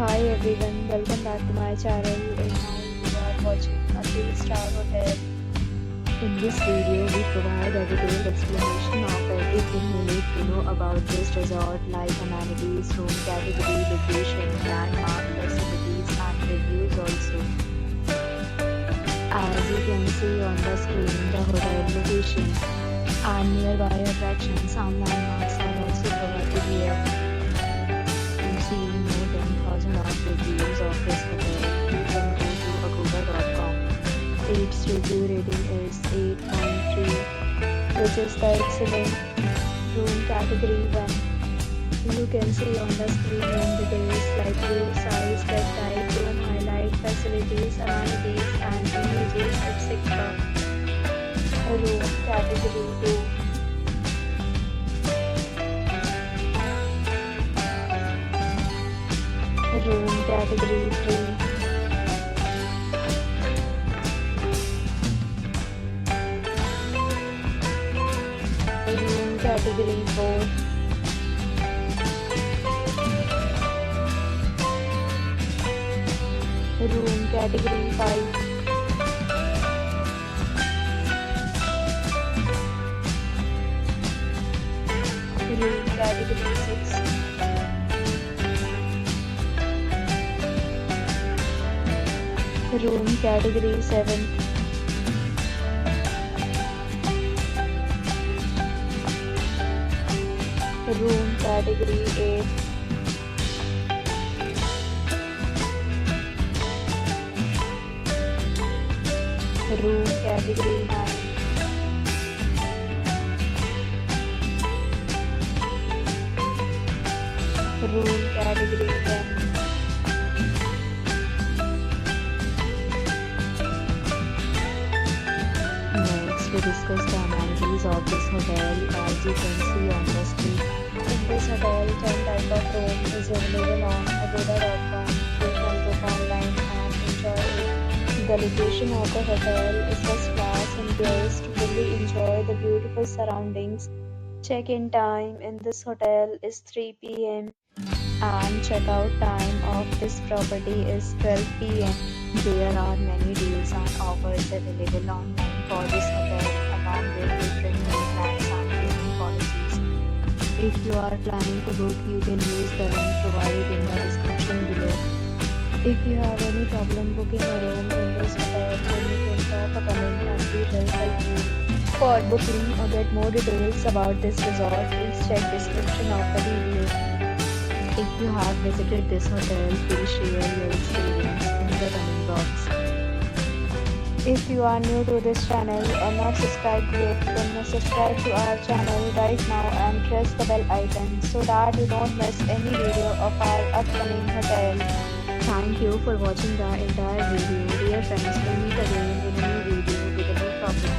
Hi everyone, welcome back to my channel, and now we are watching a 3-star hotel. In this video, we provide a detailed explanation of everything you need to know about this resort, like amenities, room category, location, landmark, facilities and reviews also. As you can see on the screen, the hotel location and nearby attractions and landmarks are also provided here. To see more than 1,000 of reviews of this hotel, you can go to agoda.com. Its review rating is 8.3, which is the excellent. Room category 1. You can see on the screen room details like room size, bed type, room highlight, facilities, amenities and images, etc. Room category 2. Room category 3. Room category 4. Room category 5. Room category 6. Room category 7. Room category 8. Room category 9. Room category 10. Next, we discuss the amenities of this hotel. As you can see on the screen, in this hotel, 10 type of room is available on agoda.com. You can book online and enjoy it. The location of the hotel is first class and guests fully enjoy the beautiful surroundings. Check-in time in this hotel is 3 p.m. and check-out time of this property is 12 p.m. There are many deals and offers available online for this hotel, along with different meal plans and payment policies. If you are planning to book, you can use the link provided in the description below. If you have any problem booking a room in this hotel, then you can drop a comment and we will help you. For booking or get more details about this resort, please check description of the video. If you have visited this hotel, please share your experience in the comment box. If you are new to this channel or not subscribed yet, then subscribe to our channel right now and press the bell icon so that you don't miss any video of our upcoming hotel. Thank you for watching the entire video. Dear friends, we'll meet again in a new video with a new property.